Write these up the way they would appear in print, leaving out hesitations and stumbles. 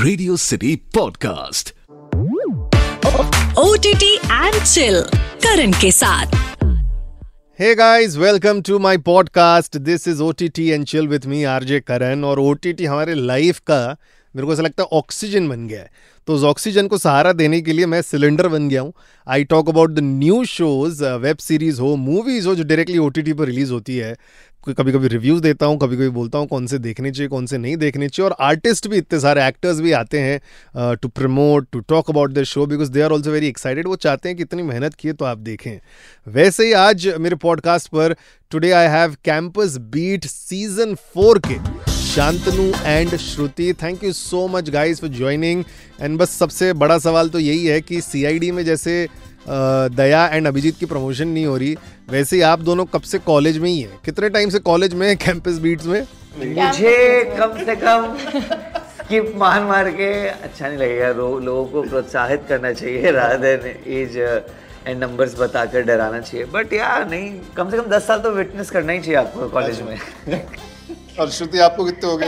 Radio city podcast OTT and chill Karan के साथ। Hey guys, welcome to my podcast. This is OTT and chill with me RJ करण। और OTT हमारे life का मेरे को ऐसा लगता है ऑक्सीजन बन गया है। तो उस ऑक्सीजन को सहारा देने के लिए मैं सिलेंडर बन गया हूँ। I talk about the new shows, web series हो, मूवीज हो जो डायरेक्टली OTT पर रिलीज होती है। कभी कभी रिव्यूज देता हूँ, कभी कभी बोलता हूँ कौन से देखने चाहिए कौन से नहीं देखने चाहिए। और आर्टिस्ट भी, इतने सारे एक्टर्स भी आते हैं to promote, to talk about the show because they are also very excited. वो चाहते हैं कि इतनी मेहनत की है तो आप देखें। वैसे ही आज मेरे पॉडकास्ट पर today I have campus beat season 4 के Shantanu and Shruti. Thank you so much guys for joining. And बस सबसे बड़ा सवाल तो यही है कि CID में जैसे दया एंड अभिजीत की प्रमोशन नहीं हो रही, वैसे ही आप दोनों कब से कॉलेज में ही हैं? कितने टाइम से कॉलेज में हैं कैंपस बीट्स में? मुझे कम से कम स्किप मार के अच्छा नहीं लगेगा। लोगों को प्रोत्साहित करना चाहिए rather than age and numbers बताकर डराना चाहिए। बट यार नहीं, कम से कम 10 साल तो विटनेस करना ही चाहिए आपको कॉलेज में। और श्रुति आपको कितने हो गए?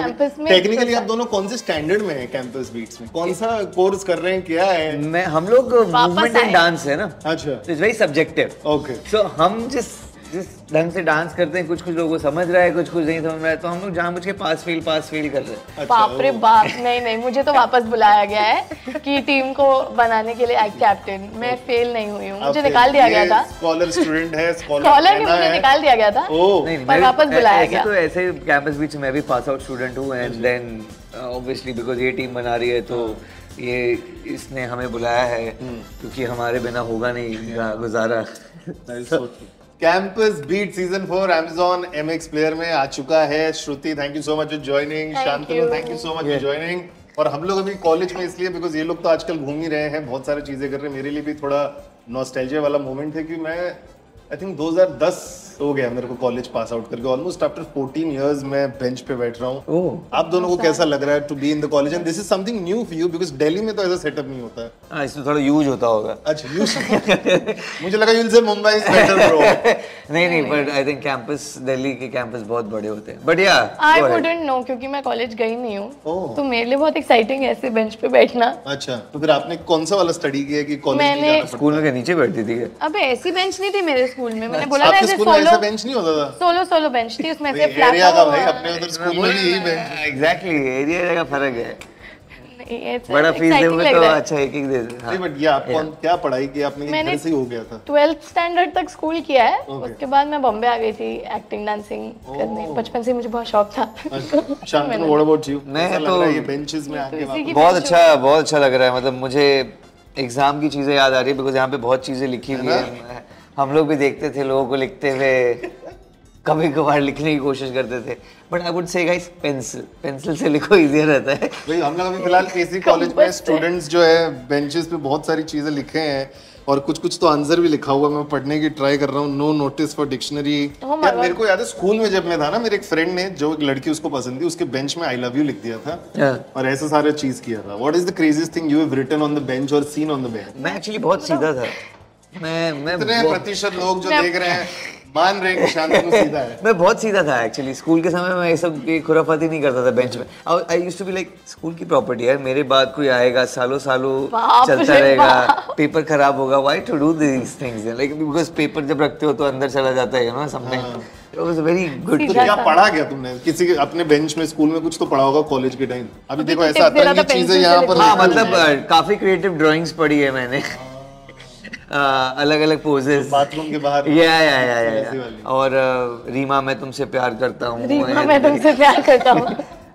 टेक्निकली आप दोनों कौन से स्टैंडर्ड में हैं कैंपस बीट्स में? कौन सा कोर्स कर रहे हैं, क्या है? हम लोग मूवमेंट एंड डांस है ना। अच्छा, इट्स वेरी सब्जेक्टिव। ओके। सो हम जिस ढंग से डांस करते हैं, कुछ लोगों को समझ रहा है, कुछ नहीं समझ रहा है, तो हम लोग जानबूझ के पास फील कर रहे हैं। बाप रे बाप, नहीं मुझे तो वापस बुलाया गया है कि टीम को बनाने के लिए कैप्टन। मैं फेल नहीं हुई हूँ, मुझे निकाल दिया गया था। स्कॉलर स्टूडेंट है, स्कॉलर नहीं, मुझे निकाल दिया गया था पर वापस बुलाया गया। तो ऐसे कैंपस बीच मैं भी पास आउट स्टूडेंट हूँ एंड देन ऑब्वियसली बिकॉज ये टीम बना रही है तो ये इसने हमें बुलाया है क्योंकि हमारे बिना होगा नहीं गुजारा। Campus beat season 4 Amazon MX player में आ चुका है। Shruti, thank you so much for joining. Shantanu, thank you so much for joining. और हम लोग अभी कॉलेज में इसलिए बिकॉज ये लोग तो आजकल घूम ही रहे हैं, बहुत सारी चीजें कर रहे हैं। मेरे लिए भी थोड़ा नॉस्टैल्जिया वाला मोमेंट है कि मैं आई थिंक 2010 हो गया मेरे को कॉलेज पास आउट करके। ऑलमोस्ट आफ्टर 14 इयर्स मैं बेंच पे बैठ रहा हूँ। आप दोनों को कैसा लग रहा है to be in the college? And this is something new for you because Delhi में तो ऐसा सेटअप नहीं होता है। हाँ, इसमें थोड़ा यूज होता होगा। अच्छा, यूज मुझे लगा यूल से मुंबई इज बेटर ब्रो। नहीं but I think campus, Delhi के कैंपस बहुत बड़े होते हैं। बट या आई वुडंट नो क्योंकि मैं कॉलेज गई नहीं हूँ, तो मेरे लिए बहुत एक्साइटिंग है ऐसे बेंच पे बैठना। अच्छा, तो फिर आपने कौन सा वाला स्टडी किया कि कॉलेज मैंने स्कूल में नीचे बैठती थी? अबे ऐसी बेंच नहीं थी मेरे स्कूल में। मैंने बोला ना ऐसा बेंच नहीं होता था, सोलो बेंच थी, उसमें से एरिया का भाई अपने उधर स्कूल में भी यही बेंच। एग्जैक्टली, एरिया का फर्क है। बड़ा फीस देंगे तो अच्छा एक दे। नहीं बट ये आप क्या पढ़ाई की आपने? घर से ही हो गया था? 12th स्टैंडर्ड तक स्कूल किया है। उसके बाद मैं बॉम्बे आ गई थी एक्टिंग डांसिंग करने। बचपन से मुझे बहुत शौक था। Shantanu, what about you? मैं तो ये बेंचेस में आके बहुत अच्छा लग रहा है। मतलब मुझे एग्जाम की चीजें याद आ रही है बिकॉज यहाँ पे बहुत चीजें लिखी हुई है। हम लोग भी देखते थे लोगों को लिखते हुए, कभी कभार लिखने की कोशिश करते थे। But I would say guys pencil से लिखो, इजियर रहता है। भाई हम लोग अभी फिलहाल KC कॉलेज में स्टूडेंट्स जो है बेंचेस पे बहुत सारी चीजें लिखे हैं और कुछ तो आंसर भी लिखा हुआ। मैं पढ़ने की ट्राई कर रहा हूँ। No notice for dictionary. यार मेरे को याद है स्कूल में जब मैं था ना, मेरे एक फ्रेंड ने, जो एक लड़की उसको पसंद थी, उसके बेंच में आई लव यू लिख दिया था और ऐसा सारा चीज किया था। What is the craziest thing you have written on the bench और सीन ऑन द बेंच? मैं एक्चुअली बहुत सीधा था। मैं इतने प्रतिशत लोग जो देख रहे हैं मान रहे हैं कि शांतनु सीधा है। मैं बहुत सीधा था एक्चुअली। स्कूल के समय में ये सब खुराफाती नहीं करता था बेंच में। I used to be like school की प्रॉपर्टी है, मेरे बाद कोई आएगा, सालों चलता रहेगा, पेपर खराब होगा, why to do these things like because paper जब रखते हो तो अंदर चला जाता है ना something. It was very good. तो क्या पढ़ा क्या तुमने किसी के अपने बेंच में? स्कूल में कुछ तो पढ़ा होगा कॉलेज के टाइम। अभी देखो ऐसा आता है कि चीजें यहाँ पर। हाँ, मतलब काफी क्रिएटिव ड्राइंग्स पढ़ी है मैंने। अलग अलग पोजेस बाथरूम के बाहर। या और रीमा मैं तुमसे प्यार करता हूँ,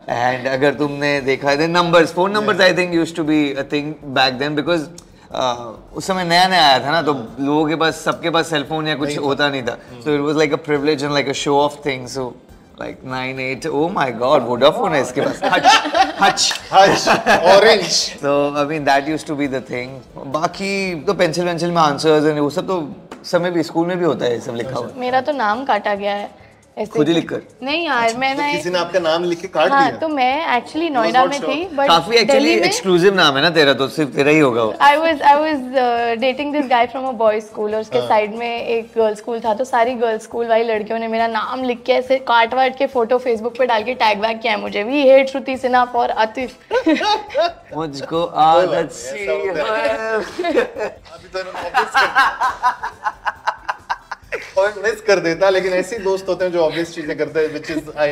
एंड अगर तुमने देखा है numbers, phone numbers I think used to be a thing back then because उस समय नया आया था ना, तो लोगों के पास, सबके पास सेलफोन या कुछ होता नहीं था। So it was like a privilege and like a show off thing. So like 9-8, oh my god, Vodafone है इसके पास, Hutch Orange. So I mean that used to be the thing. बाकी तो पेंसिल में आंसर्स एंड वो सब तो समय भी स्कूल में भी होता है, सब लिखा हुआ। मेरा तो नाम काटा गया है ऐसे खुद ही लिखकर? नहीं यार, मैं ना किसी ने आपका नाम लिख के काट हाँ, दिया? तो मैं एक्चुअली नोएडा में थी, बट काफी एक्चुअली एक्सक्लूसिव नाम है ना तेरा, तो सिर्फ तेरा ही होगा वो। I was dating this guy from a boys school, और उसके साइड में एक गर्ल्स स्कूल था, तो सारी गर्ल्स स्कूल वाली लड़कियों ने मेरा नाम लिख के ऐसे काट वाट के फोटो फेसबुक पे डाल के टैग बैक किया है मुझे, we hate Shruti Sinha for Atif. मुझको आदत सी और मिस कर देता, लेकिन ऐसे ही दोस्त होते हैं जो ऑब्वियस चीजें करते हैं, which is I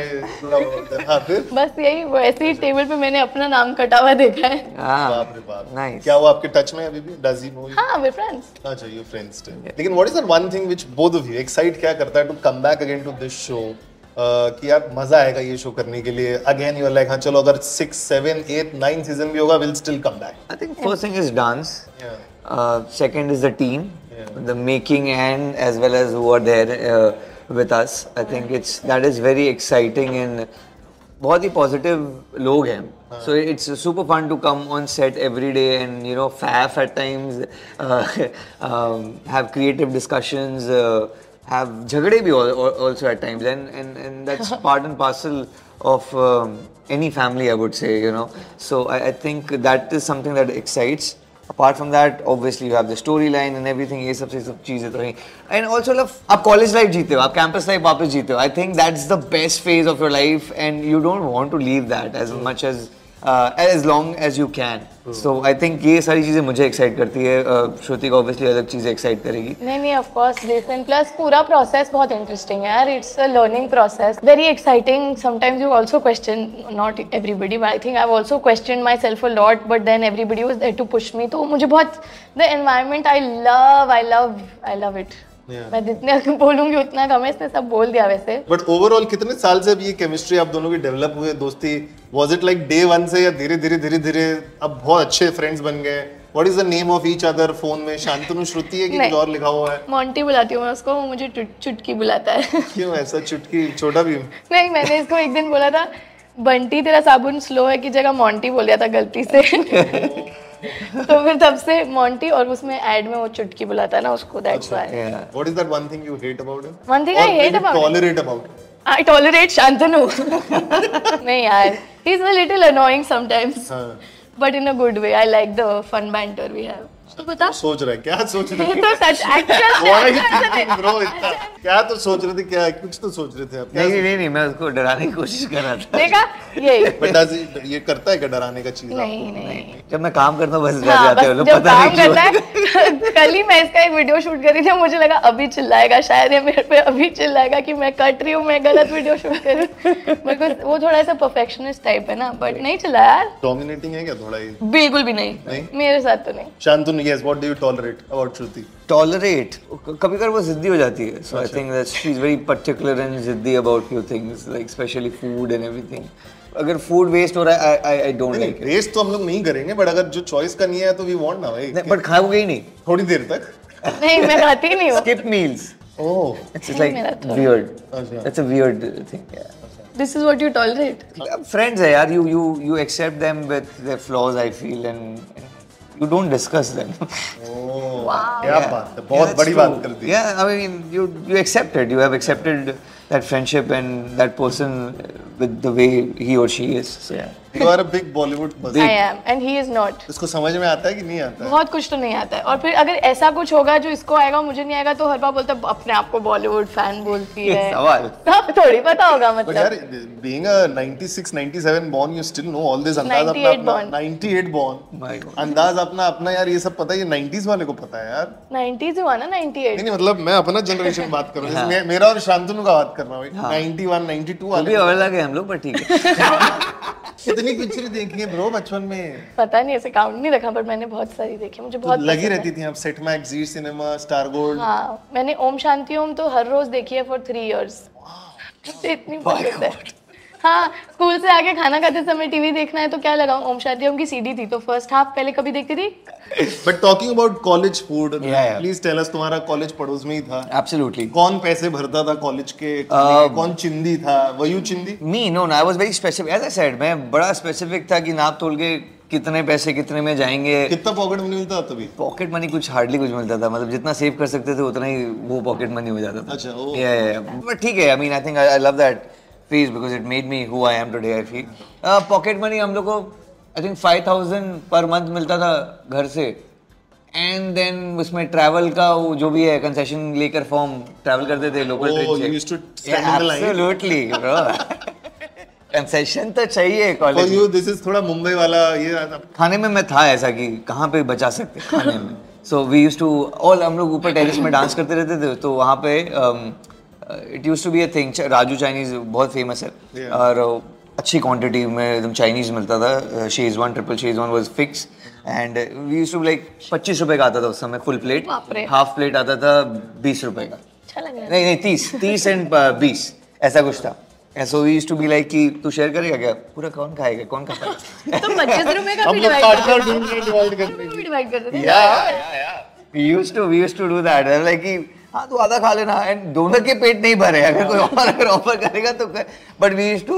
love। हाँ, फिर बस यही, वो ऐसे ही टेबल पे मैंने अपना नाम कटा हुआ देखा है। बाप रे बाप। नाइस। क्या वो आपके टच में है अभी भी? Does he know you? हाँ, we're friends। अच्छा, you friends still। लेकिन what is that one thing which both of you excite क्या करता है to come back again to this show? कि यार मजा आएगा ये शो करने के लिए। Again you are like हाँ चलो अगर 6, 7, 8, 9 सीजन भी होगा, we'll still come back। I think first thing is dance. Yeah। Second is the team, the making and as well as who are there with us. I think that is very exciting and बहुत ही positive लोग हैं. So it's super fun to come on set every day and faff at times, have creative discussions, have झगड़े भी also at times, and that's part and parcel of any family, I would say, So I think that is something that excites. Apart from that, obviously you have the storyline and everything, ये सब चीजें तो हैं. And also आप college life जीते हो, आप campus life वापस जीते हो. I think that's the best phase of your life and you don't want to leave that as long as you can. So I think ये सारी चीजें मुझे excite करती है. श्रुति को obviously अलग चीजें excite करेगी. नहीं, of course this and plus पूरा process बहुत interesting है यार. It's a learning process, very exciting. Sometimes you also question, not everybody, but I think I've also questioned myself a lot. But then everybody was there to push me. तो मुझे बहुत the environment I love it. मैं जितने बोलूंगी उतना कम है, इसने सब बोल दिया वैसे। बट ओवरऑल कितने साल से अब ये केमिस्ट्री आप दोनों की डेवलप हुई, दोस्ती? Was it like day one से या धीरे धीरे अब बहुत अच्छे फ्रेंड्स बन गए? What is the name of each other phone में? शांतनु श्रुति है कि कुछ और लिखा हुआ है? मोंटी बुलाती हूँ मैं उसको, वो मुझे चुटकी बुलाता है। क्यों ऐसा? चुटकी छोटा भी? नहीं, मैंने इसको एक दिन बोला था बंटी तेरा साबुन स्लो है की जगह मोंटी बोल दिया था गलती से। तो फिर तब से मोंटी, और उसमें ऐड में वो चुटकी बुलाता है ना उसको, that's why. What is that one thing you hate about him? One thing I hate about, tolerate about? I tolerate Shantanu. नहीं यार, he is a little annoying sometimes, but in a good way. I like the fun banter we have. तो बता, सोच रहा है क्या? सोच रहे थे तो सच एक्चुअल ब्रो, क्या तो सोच रहे थे? क्या कुछ तो सोच रहे थे आप? नहीं, मैं उसको डराने की कोशिश कर रहा था। देखा ये बट ये करता है क्या डराने का चीज? नहीं। जब मैं काम करता हूँ बस डर हाँ, जाते हो लोग, जब पता काम नहीं करता है। कल ही मैं इसका एक वीडियो शूट कर रही थी, मुझे लगा अभी चिल्लाएगा शायद, ये मेरे पे अभी चिल्लाएगा कि मैं कट रही हूँ, मैं गलत वीडियो शूट कर रही हूँ। बिकॉज वो थोड़ा सा परफेक्शनिस्ट टाइप है ना, बट नहीं चिल्ला यार। डोमिनेटिंग है क्या थोड़ा ही? बिल्कुल भी नहीं, मेरे साथ तो नहीं। Shantanu, yes, what do you tolerate about Shruti? Tolerate कभी-कभार वो जिद्दी हो जाती है, so I think that she is very particular and जिद्दी about few things, like especially food and everything. अगर फूड वेस्ट हो रहा है, I don't like it. Waste तो हम लोग नहीं करेंगे, बट अगर जो चॉइस का नहीं है तो वी वांट ना भाई। बट खाओगे ही नहीं थोड़ी देर तक? नहीं, मैं खाती ही नहीं हूँ। Skip meals. Oh, It's like weird. That's a weird thing. Yeah. This is what you tolerate. Friends है यार, you accept them with their flaws, I feel, and you don't discuss them. क्या बात है, बहुत बड़ी बात कर दी। Yeah, I mean you accept it. You have accepted that friendship and that person with the way he or she is. So yeah. You are a big Bollywood person. I am, and he is not. इसको समझ में आता है कि नहीं आता है? बहुत कुछ तो नहीं आता है, और फिर अगर ऐसा कुछ होगा जो इसको आएगा मुझे नहीं आएगा, तो हर बार बोलता है अपने आप को बॉलीवुड फैन बोलती है। सवाल थोड़ी पता होगा But यार, मतलब। being a 96, 97 born, you still know all this. अंदाज 98 अपना born. 98 born. My God. अंदाज अपना यार, ये सब पता है, ये 90s वाले को पता है यार। 90s हुआ ना, 98। नहीं, मतलब मैं अपना जनरेशन बात कर रहा हूँ, मेरा और शांतनु का बात कर रहा हूँ। 91, 92 वाले अभी और लगे हम लोग, पर ठीक है। कितनी पिक्चर देखी है ब्रो बचपन में? पता नहीं, ऐसे काउंट नहीं रखा, पर मैंने बहुत सारी देखी, मुझे बहुत लगी पसंद रहती थी आप सेट मैक्स, जी सिनेमा, स्टार गोल्ड? हाँ, मैंने ओम शांति ओम तो हर रोज देखी है for 3 years। मुझे इतनी पसंद है। हाँ, स्कूल से आके खाना खाते समय टीवी देखना है तो क्या लगाऊं, ओम शांति ओम की सीडी थी, तो फर्स्ट हाफ पहले कभी देखती थी। But talking about college food, Yeah. Please tell us, तुम्हारा कॉलेज पड़ोस में ही था? Absolutely. कौन पैसे भरता था कॉलेज के? कौन चिंदी था? वही चिंदी? Me, no, I was very specific. As I said, मैं बड़ा specific था कि नाप तोल के कितने पैसे कितने में जाएंगे। कितना पॉकेट मनी मिलता था तभी? पॉकेट मनी कुछ हार्डली कुछ मिलता था, मतलब जितना सेव कर सकते थे उतना ही वो पॉकेट मनी हो जाता था। अच्छा, बट ठीक है, I mean I think I love that phase because it made me who I am today. I feel pocket money हम लोग को आई थिंक 5,000 पर मंथ मिलता था घर से, एंड देन उसमें ट्रैवल का वो जो भी है कंसेशन लेकर फॉर्म ट्रैवल करते थे लोकल ट्रेन से। एब्सोल्युटली ब्रो, कंसेशन तो चाहिए कॉलेज में। दिस इज थोड़ा मुंबई वाला ये खाने में मैं था ऐसा कि कहाँ पे बचा सकते खाने में। So we used to all, हम लोग ऊपर टेरेस में डांस करते रहते थे, तो वहाँ पे it used to be a thing. Raju Chinese बहुत फेमस है और अच्छी क्वांटिटी में एकदम चाइनीज मिलता था। Schezwan, triple Schezwan was fix, and we used to like 25 रुपए का आता था उस समय फुल प्लेट, हाफ प्लेट आता था 20 रुपए का। अच्छा लग रहा है। नहीं 30 एंड 20 ऐसा कुछ था। So we used to be like कि तू शेयर करेगा क्या, पूरा कौन खाएगा, कौन खाता है? तो 25 रुपए का भी डिवाइड करते थे। We used to do that, like कि हाँ तू आधा खा लेना, एंड दोनों के पेट नहीं भरे, अगर कोई और अगर ऑफर करेगा तो। बट we used to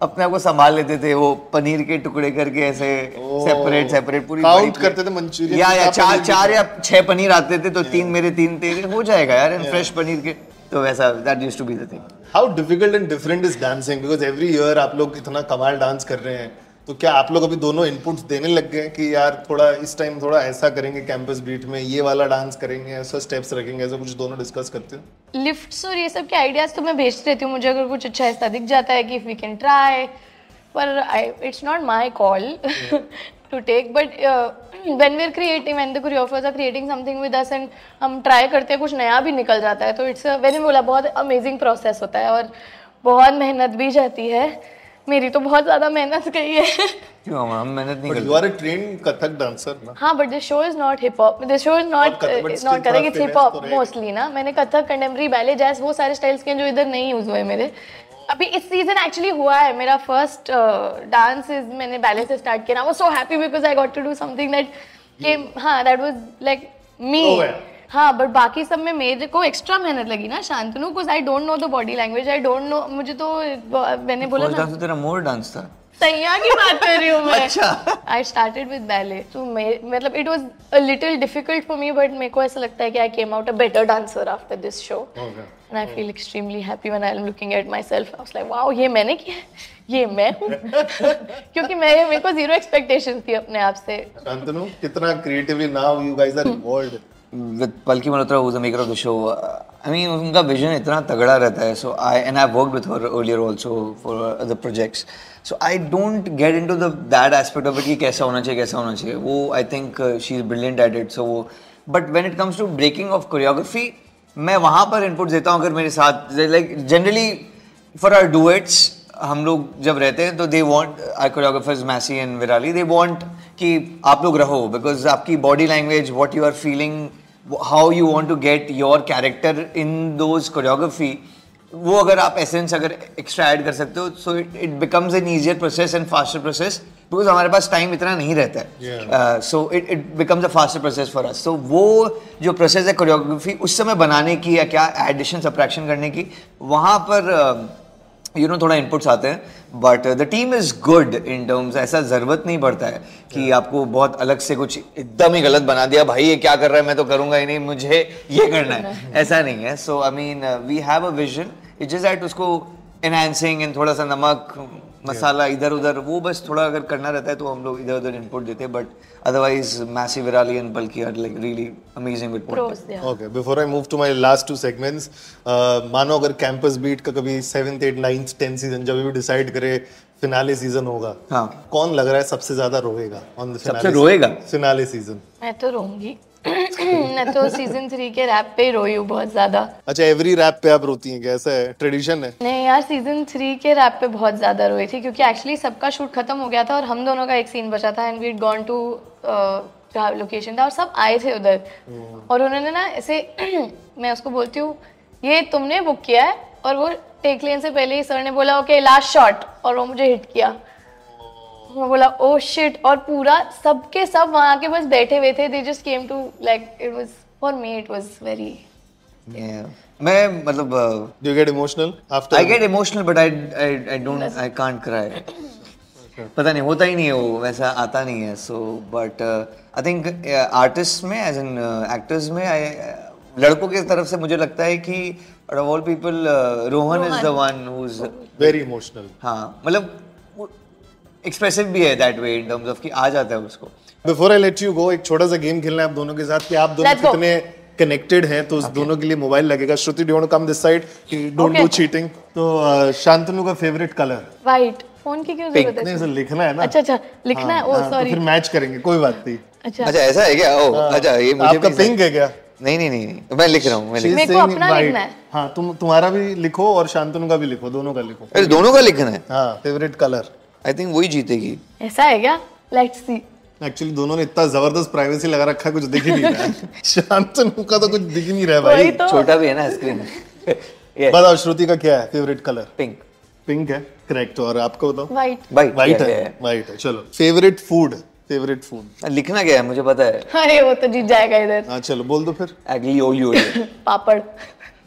अपने आप को संभाल लेते थे, वो पनीर के टुकड़े करके ऐसे सेपरेट पूरी काउंट करते थे मंचूरियन या 4 या 6 पनीर आते थे, तो 3 मेरे 3 तेरे हो जाएगा यार, एंड फ्रेश पनीर के, तो वैसा that used to be the thing. How difficult and different is dancing, because every year आप लोग इतना कमाल डांस कर रहे हैं, तो क्या आप लोग अभी दोनों इनपुट्स देने लग गए कि यार थोड़ा इस टाइम थोड़ा ऐसा करेंगे कैंपस बीट में, ये वाला डांस करेंगे, ऐसा स्टेप्स रखेंगे, ऐसा कुछ दोनों डिस्कस करते हो? लिफ्ट्स और ये सब के आइडियाज तो मैं भेजती रहती हूँ, मुझे अगर कुछ अच्छा ऐसा दिख जाता है कि इफ वी कैन ट्राई, पर it's not my call to take, but when we're creating, when the choreographers are creating something with us and हम try करते हैं, कुछ नया भी निकल जाता है, तो it's मैंने बोला बहुत amazing process होता है और बहुत मेहनत भी जाती है। मेरी तो बहुत ज़्यादा मेहनत गई है। क्यों हम मेहनत नहीं करते? You are a trained Kathak dancer ना? हाँ, but this show is not hip hop. This show is not करेंगे, it's hip hop mostly ना। मैंने कथक, कंटेम्प्रेरी, बैले, जैज, वो सारे स्टाइल्स के जो इधर नहीं यूज हुए मेरे। अभी इस सीजन एक्चुअली हुआ है मेरा फर्स्ट डांस इज, मैंने बैले से स्टार्ट किया। I was so happy because I got to do something that came, हाँ दैट वाज लाइक मी। हाँ, बट बाकी सब में मेरे को एक्स्ट्रा मेहनत लगी ना Shantanu, because I don't know the body language, I don't know. मुझे तो मैंने बोला ना डांस तेरा मोर डांस था, सैया की बात कर रही हूँ मैं। अच्छा। आई स्टार्टेड विद बैले, तो मतलब it was a little difficult for me, but मेरे को ऐसा लगता है कि I came out a better dancer after this show, and I feel extremely happy when I am looking at myself. I was like wow, ये मैंने किया, ये मैं हूँ। क्योंकि मेरे को जीरो एक्सपेक्टेशंस थी अपने आप से। शांतनु, कितना creatively now you guys are involved with Palki Malhotra, who's the maker of the show. I mean, उनका vision इतना तगड़ा रहता है. So I've worked with her earlier also for other projects. So I don't get into that aspect of it कि कैसा होना चाहिए. वो I think she's brilliant at it. So but when it comes to breaking of choreography, मैं वहाँ पर inputs देता हूँ अगर मेरे साथ like generally for our duets हम लोग जब रहते हैं तो they want our choreographers Massey and Virali, they want कि आप लोग रहो because आपकी body language, what you are feeling, how you want to get your character in those choreography, वो अगर आप essence अगर extra add कर सकते हो, so it becomes an easier process and faster process because हमारे पास time इतना नहीं रहता है, so it becomes a faster process for us. So वो जो process है choreography उस समय बनाने की या क्या addition subtraction करने की, वहाँ पर थोड़ा इनपुट्स आते हैं, but the team is good in terms, ऐसा जरूरत नहीं पड़ता है कि आपको बहुत अलग से कुछ एकदम ही गलत बना दिया, भाई ये क्या कर रहा है, मैं तो करूंगा ही नहीं, मुझे ये करना है, ऐसा नहीं है. So I mean we have a vision, it's just that उसको एनहांसिंग एंड थोड़ा सा नमक मसाला इधर उधर वो बस थोड़ा अगर करना रहता है तो हम लोग इधर उधर इनपुट देते हैं, but otherwise Massey, Virali and Palki are like really amazing with pros. Okay, before I move to my last two segments, मानो अगर कैंपस बीट का कभी 7th, 8th, 9th, 10th season जब भी डिसाइड करे फिनाले सीजन होगा, हाँ, कौन लग रहा है सबसे ज्यादा रोएगा ऑन द सबसे रोएगा फिनाले सीजन? मैं तो रोऊंगी. मैं तो सीजन 3 के रैप पे ही रोई हूँ बहुत ज्यादा. अच्छा, एवरी रैप पे आप रोती हैं क्या, ऐसा है ट्रेडिशन है? नहीं यार, सीजन 3 के रैप पे बहुत ज्यादा रोई थी क्योंकि एक्चुअली सबका शूट खत्म हो गया था और हम दोनों का एक सीन बचा था and we had gone to location था और सब आए थे उधर और उन्होंने ना ऐसे मैं उसको बोलती हूँ ये तुमने बुक किया है, और वो टेक लेन से पहले ही सर ने बोला ओके लास्ट शॉट, और वो मुझे हिट किया. मैं बोला ओ शिट, और पूरा सबके सब वहाँ के बस बैठे हुए थे. They just came to like it was for me it was very. मैं मतलब do you get emotional after? I get emotional but I don't I can't cry. पता नहीं, होता ही नहीं है वो, वैसा आता नहीं है. So but I think artist में एज एन एक्टर्स में लड़कों की तरफ से मुझे लगता है कि out of all people Rohan is the one who is very emotional. हाँ, मतलब एक्सप्रेसिव भी है that way in terms of कि आ जाता है उसको. Before I let you go, एक छोटा सा गेम खेलना है आप दोनों के साथ कि आप दोनों Let's go. कितने कनेक्टेड हैं. तो उस दोनों के लिए मोबाइल लगेगा. Shruti, do you want to come this side? Don't do cheating. तो शांतनु का फेवरेट कलर व्हाइट. फोन की क्यों जरूरत है? नहीं, सर लिखना है ना. अच्छा लिखना है. ओ तो सॉरी. फिर मैच करेंगे, कोई बात नहीं. अच्छा ऐसा है क्या? ओ अच्छा, ये मुझे आपका पिंक है क्या? नहीं, मैं लिख रहा हूँ. मेरे को अपना लिखना है. हाँ, तुम्हारा भी लिखो और शांतनु का भी लिखो, दोनों का लिखो. अरे दोनों का लिखना है. हाँ, फेवरेट कलर. आई थिंक वही जीतेगी. ऐसा है क्या? Let's see. एक्चुअली दोनों ने इतना जबरदस्त प्राइवेसी लगा रखा है, कुछ दिख ही नहीं रहा है. शांतनु का तो कुछ दिख ही नहीं रहा है भाई. तो छोटा भी है ना स्क्रीन. बताओ श्रुति का क्या है फेवरेट कलर? पिंक. पिंक है, करेक्ट. और आपको बताओ? व्हाइट. व्हाइट है. व्हाइट है. चलो, फेवरेट फूड. लिखना क्या है मुझे पता है. अरे वो तो जीत जाएगा इधर. हाँ चलो बोल दो फिर. एग्ली ओलियो. पापड़.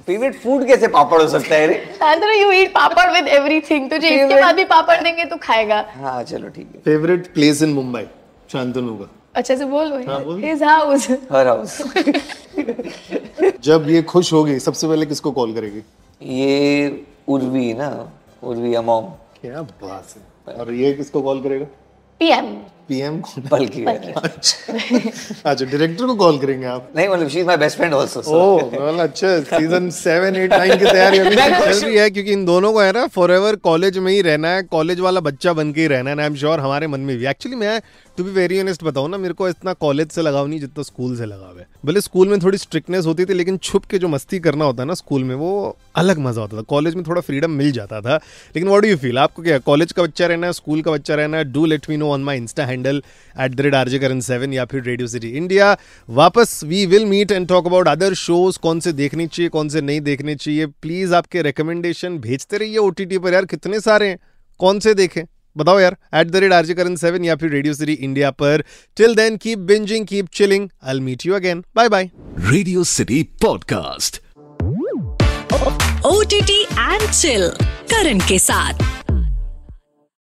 फेवरेट फूड कैसे पापड़ हो सकता है रे? Shantanu, you eat papad with everything. तुझे इसके बाद भी पापड़ देंगे तो खाएगा. हाँ चलो ठीक है. Favourite place in Mumbai Shantanu का? अच्छे से बोल. हाँ, बोल. His house. Her house. जब ये खुश होगी सबसे पहले किसको कॉल करेगी? ये उर्वी ना, उर्वी अमोम. क्या बात है. और ये किसको कॉल करेगा? पीएम. बल्कि अच्छा, डायरेक्टर को कॉल करेंगे आप? नहीं, मतलब she is my best friend also. Oh well, अच्छा. सीजन 7, 8, 9 की तैयारी अभी चल रही है, क्योंकि इन दोनों को है ना फॉरएवर कॉलेज में ही रहना है. कॉलेज वाला बच्चा बन के ही रहना है. आई एम श्योर हमारे मन में भी. एक्चुअली मैं टू बी वेरी ऑनेस्ट बताऊं ना, मेरे को इतना कॉलेज से लगाव नहीं जितना स्कूल से लगाव है. भले स्कूल में थोड़ी स्ट्रिक्टनेस होती थी, लेकिन छुप के जो मस्ती करना होता है ना स्कूल में, वो अलग मजा होता था. कॉलेज में थोड़ा फ्रीडम मिल जाता था. लेकिन व्हाट डू यू फील? आपको क्या कॉलेज का बच्चा रहना है, स्कूल का बच्चा रहना है? Do let me know on my insta handle @RJKaran7 या फिर रेडियो सिटी इंडिया. वापस we will meet and talk about other shows. कौन से देखने चाहिए, कौन से नहीं देखने चाहिए. प्लीज आपके रिकमेंडेशन भेजते रहिए OTT पर. यार कितने सारे हैं, कौन से देखें बताओ यार. @RJKaran7 या फिर रेडियो सिटी इंडिया पर. Till then keep bingeing, keep chilling. I will meet you again. Bye bye. Radio City Podcast. OTT and Chill, Karan के साथ.